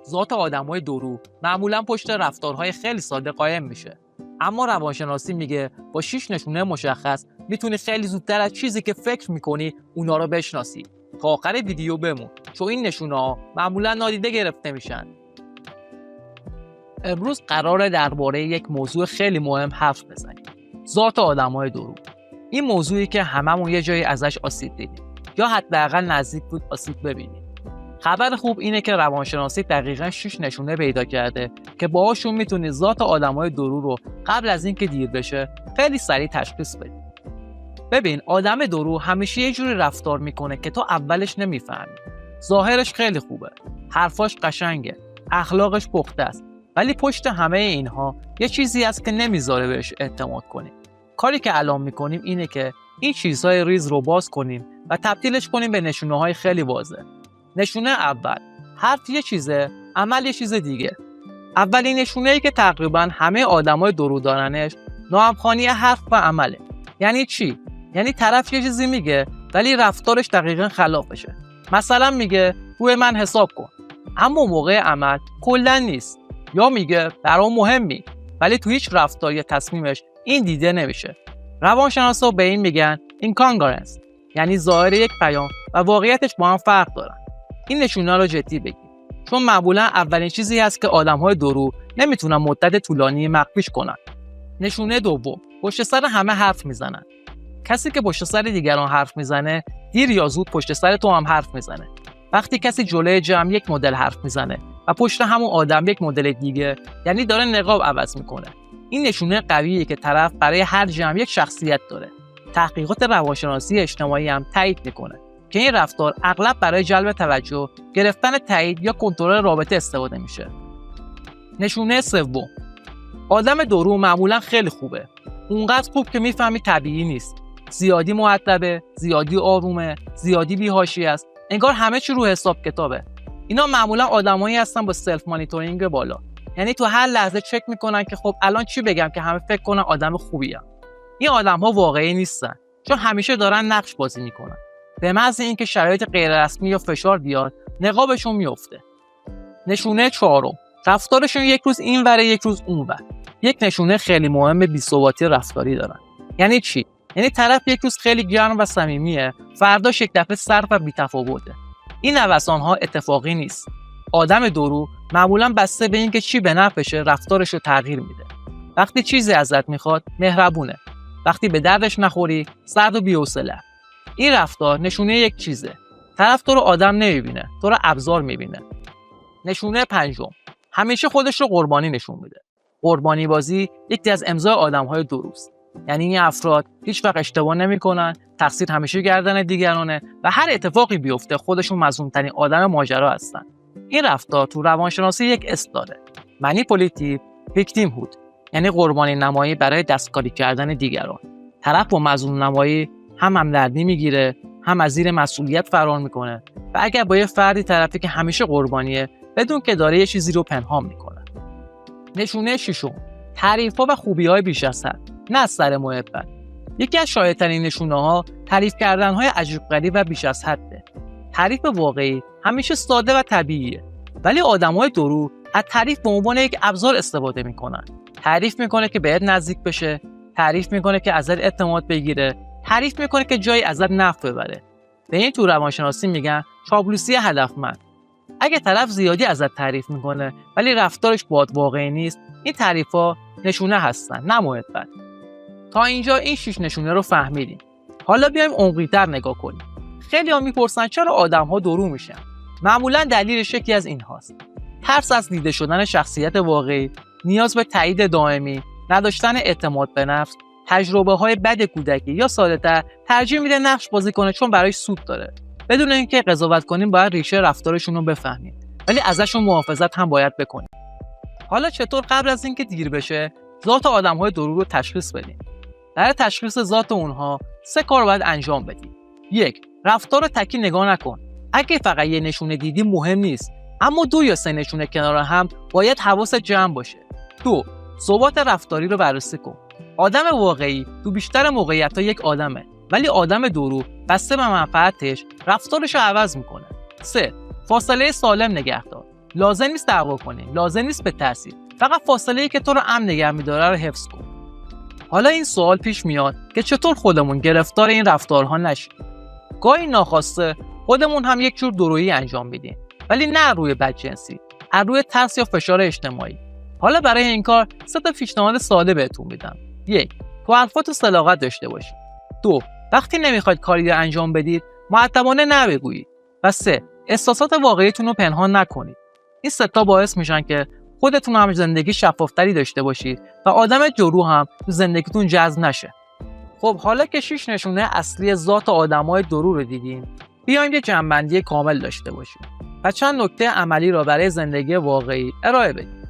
ذات آدمای دورو معمولا پشت رفتارهای خیلی ساده قایم میشه. اما روانشناسی میگه با 6 نشونه مشخص میتونی خیلی زودتر از چیزی که فکر میکنی اونا رو بشناسی. تا آخر ویدیو بمون چون این نشونه‌ها معمولا نادیده گرفته میشن. امروز قراره درباره یک موضوع خیلی مهم حرف بزنیم. ذات آدمای دورو. این موضوعی که هممون یه جایی ازش آسیب دیدیم یا حداقل نزدیک بود آسیب ببینیم. خبر خوب اینه که روانشناسی دقیقاً 6 نشونه پیدا کرده که باهاشون میتونی ذات آدمای دورو رو قبل از اینکه دیر بشه خیلی سریع تشخیص بدی. ببین آدم دورو همیشه یه جوری رفتار میکنه که تو اولش نمیفهمی. ظاهرش خیلی خوبه، حرفاش قشنگه، اخلاقش پخته است، ولی پشت همه اینها یه چیزی هست که نمیذاره بهش اعتماد کنیم. کاری که الان میکنیم اینه که این چیزهای ریز رو باز کنیم و تبدیلش کنیم به نشونه‌های خیلی واضح. نشونه اول، حرف یه چیزه، عمل یه چیز دیگه. اولین نشونه‌ای که تقریباً همه آدمای دورو دارنش، ناهمخوانی حرف و عمله. یعنی چی؟ یعنی طرف یه چیزی میگه ولی رفتارش دقیقاً خلافشه. مثلا میگه روی من حساب کن، اما موقع عمل کلاً نیست. یا میگه برام مهمی، ولی تو هیچ رفتار یا تصمیمش این دیده نمیشه. روانشناسا به این میگن اینکانگرنس، یعنی ظاهر یک پیام و واقعیتش با هم فرق دارن. این نشونه رو جدی بگیر، چون معمولا اولین چیزی هست که آدم‌های دورو نمیتونن مدت طولانی مخفیش کنن. نشونه دوم، پشت سر همه حرف میزنن. کسی که پشت سر دیگران حرف میزنه، دیر یا زود پشت سر تو هم حرف میزنه. وقتی کسی جلوی جمع یک مدل حرف میزنه و پشت همون آدم یک مدل دیگه، یعنی داره نقاب عوض میکنه. این نشونه قویه که طرف برای هر جمع یک شخصیت داره. تحقیقات روانشناسی اجتماعی هم تایید میکنه که این رفتار اغلب برای جلب توجه، گرفتن تایید یا کنترل رابطه استفاده میشه. نشونه سوم، آدم دورو معمولا خیلی خوبه. اونقدر خوب که میفهمی طبیعی نیست. زیادی مؤدبه، زیادی آرومه، زیادی بی‌حاشیه است. انگار همه چی رو حساب کتابه. اینا معمولا آدمایی هستن با سلف مانیتورینگ بالا. یعنی تو هر لحظه چک میکنن که خب الان چی بگم که همه فکر کنن آدم خوبیم. این آدم‌ها واقعی نیستن، چون همیشه دارن نقش بازی میکنن. به محض اینکه شرایط غیر رسمی یا فشار بیاد، نقابشون میفته. نشونه چهارم، رفتارشون یک روز اینوره یک روز اونور. یک نشونه خیلی مهم بی‌ثباتی رفتاری دارن. یعنی چی؟ یعنی طرف یک روز خیلی گرم و صمیمیه، فرداش یک دفعه سرد و بی‌تفاوته. این نوسان‌ها اتفاقی نیست. آدم دورو معمولاً بسته به اینکه چی به نفعشه رفتارش رو تغییر میده. وقتی چیزی ازت میخواد مهربونه، وقتی به دردش نخوری سرد و بی‌حوصله. این رفتار نشونه یک چیزه. طرف تو رو آدم نمیبینه، تو رو ابزار میبینه. نشونه پنجم، همیشه خودش رو قربانی نشون میده. قربانی بازی یکی از امضای آدم‌های دروست. یعنی این افراد هیچ وقت اشتباه نمی‌کنن، تقصیر همیشه گردن دیگرانه و هر اتفاقی بیفته خودشون مظلوم‌ترین آدم ماجرا هستن. این رفتار تو روانشناسی یک اسم داره. مانیپولاتیو ویکتیم هود، یعنی قربانی نمایی برای دستکاری کردن دیگران. طرف با مظلوم نمایی هم همدردی میگیره، هم از زیر مسئولیت فرار میکنه و اگر با یه فردی طرفی که همیشه قربانیه بدون که داره یه چیزی رو پنهان میکنه. نشونه ششم، تعریف‌ها و خوبی‌های بیش از حد، نه از سر محبت. یکی از شایع‌ترین نشونه‌ها تعریف کردن‌های عجیب غریب و بیش از حده. تعریف واقعی همیشه ساده و طبیعیه، ولی آدم‌های دورو از تعریف به عنوان یک ابزار استفاده میکنن. تعریف میکنه که بهت نزدیک بشه، تعریف میکنه که ازت اعتماد بگیره، تعریف میکنه که جایی ازت نفع ببره. به این تو روانشناسی میگن چاپلوسی هدفمند. اگه طرف زیادی ازت تعریف میکنه ولی رفتارش باهات واقعی نیست، این تعریف‌ها نشونه هستن، نه محبت. تا اینجا این 6 نشونه رو فهمیدیم. حالا بیایم عمقی‌تر نگاه کنیم. خیلی‌ها میپرسن چرا آدم‌ها دورو میشن؟ معمولاً دلیلش یکی از اینهاست. ترس از دیده شدن شخصیت واقعی، نیاز به تایید دائمی، نداشتن اعتماد به نفس، تجربه‌های بد کودکی یا ساده‌تر ترجیح میده نقش بازی کنه چون برایش سود داره. بدون اینکه قضاوت کنیم باید ریشه رفتارشون رو بفهمیم، ولی ازشون محافظت هم باید بکنیم. حالا چطور قبل از اینکه دیر بشه ذات آدم‌های دورو رو تشخیص بدیم؟ برای تشخیص ذات اونها 3 کار باید انجام بدیم. 1. رفتار رو تکی نگاه نکن. اگه فقط یه نشونه دیدی مهم نیست، اما 2 یا 3 نشونه کنار هم باید حواست جمع باشه. 2. ثبات رفتاری رو بررسی کن. آدم واقعی تو بیشتر موقعیت‌ها یک آدمه، ولی آدم دورو بسته به منفعتش رفتارش رو عوض میکنه. 3. فاصله سالم نگه دار. لازم نیست دعوا کنی، لازم نیست بترسی، فقط فاصله‌ای که تو رو امن نگه می‌داره رو حفظ کن. حالا این سوال پیش میاد که چطور خودمون گرفتار این رفتارها نشیم. گاهی ناخواسته خودمون هم یک جور دورویی انجام میدیم، ولی نه روی بدجنسی، از روی ترس یا فشار اجتماعی. حالا برای این کار 3 پیشنهاد ساده بهتون میدم. 1. تو حرفاتون صداقت داشته باشید. 2. وقتی نمیخواید کاری رو انجام بدید، مؤدبانه نبگویید. و 3. احساسات واقعیتون رو پنهان نکنید. این 3 باعث میشن که خودتون هم زندگی شفافتری داشته باشید و آدم جلو هم تو زندگیتون جذب نشه. خب حالا که 6 نشونه اصلی ذات آدمای درو رو دیدیم، بیایم یه جمع‌بندی کامل داشته باشیم و چند نکته عملی را برای زندگی واقعی ارائه بدیم.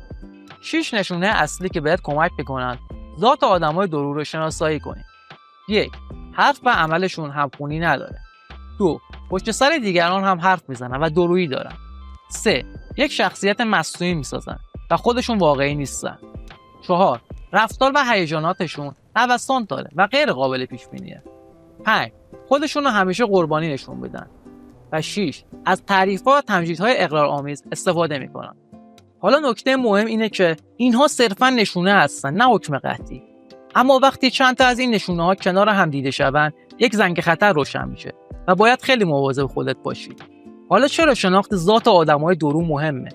6 نشونه اصلی که بهت کمک میکنن ذات آدمای درو رو شناسایی کنی. 1. حرف و عملشون همخونی نداره. 2. پشت سر دیگران هم حرف میزنن و درویی دارن. 3. یک شخصیت مصنوعی میسازن و خودشون واقعی نیستن. 4. رفتار و هیجاناتشون نوسان داره و غیر قابل پیش بینیه. 5. خودشون رو همیشه قربانی نشون میدن. و 6. از تعریف‌ها و تمجیدهای اقرارآمیز استفاده میکنن. حالا نکته مهم اینه که اینها صرفاً نشونه هستن، نه حکم قطعی. اما وقتی چند تا از این نشونه‌ها کنار هم دیده شون، یک زنگ خطر روشن میشه و باید خیلی مواظب خودت باشی. حالا چرا شناخت ذات آدمای درو مهمه؟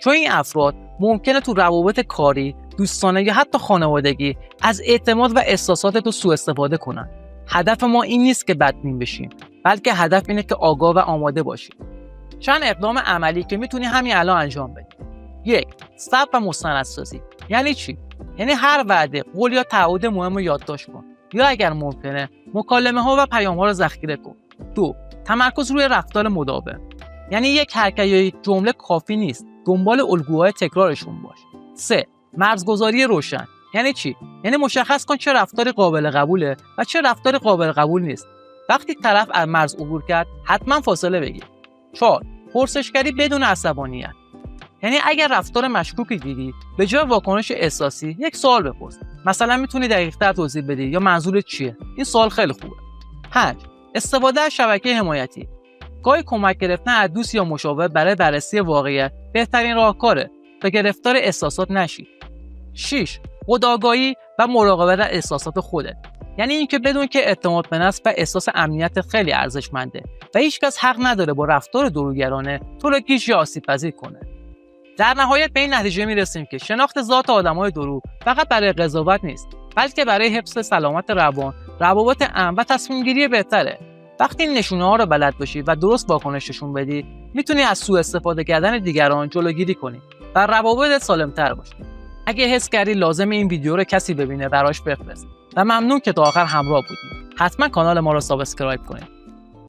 چون این افراد ممکنه تو روابط کاری، دوستانه یا حتی خانوادگی از اعتماد و احساسات تو سوء استفاده کنن. هدف ما این نیست که بدبین بشیم، بلکه هدف اینه که آگاه و آماده باشیم. چند اقدام عملی که میتونی همین الان انجام بدی. 1. ثبت و مستندسازی. یعنی چی؟ یعنی هر وعده، قول یا تعهد مهم رو یادداشت کن یا اگر ممکنه مکالمه‌ها و پیام‌ها رو ذخیره کن. 2. تمرکز روی رفتار مداوم. یعنی یک حرکت یا یک جمله کافی نیست، دنبال الگوهای تکرارشون باش. 3. مرزگذاری روشن. یعنی چی؟ یعنی مشخص کن چه رفتاری قابل قبوله و چه رفتاری قابل قبول نیست. وقتی طرف از مرز عبور کرد، حتما فاصله بگیر. 4. پرسشگری بدون عصبانیت. یعنی اگر رفتار مشکوکی دیدی، به جای واکنش احساسی یک سوال بپرس. مثلا میتونی دقیق‌تر توضیح بدی یا منظورت چیه؟ این سوال خیلی خوبه. 5. استفاده از شبکه حمایتی. گاهی کمک گرفتن از دوست یا مشاور برای بررسی واقعیت بهترین راهکاره تا گرفتار احساسات نشی. 6. خودآگاهی و مراقبت از احساسات خودت. یعنی اینکه بدون که اعتماد به نفس و احساس امنیت خیلی ارزشمنده و هیچکس حق نداره با رفتار دروگرانه تو رو گیج یا آسیب‌پذیر کنه. در نهایت به این نتیجه میرسیم که شناخت ذات آدمای درو فقط برای قضاوت نیست، بلکه برای حفظ سلامت روان، روابط امن و تصمیم‌گیری بهتره. وقتی این نشونه‌ها رو بلد باشی و درست واکنششون بدی، میتونی از سوء استفاده کردن دیگران جلوگیری کنی و روابطت سالم‌تر باشه. اگه حس کردی لازم این ویدیو رو کسی ببینه، براش بفرست. و ممنون که تا آخر همراه بودید. حتما کانال ما رو سابسکرایب کنید.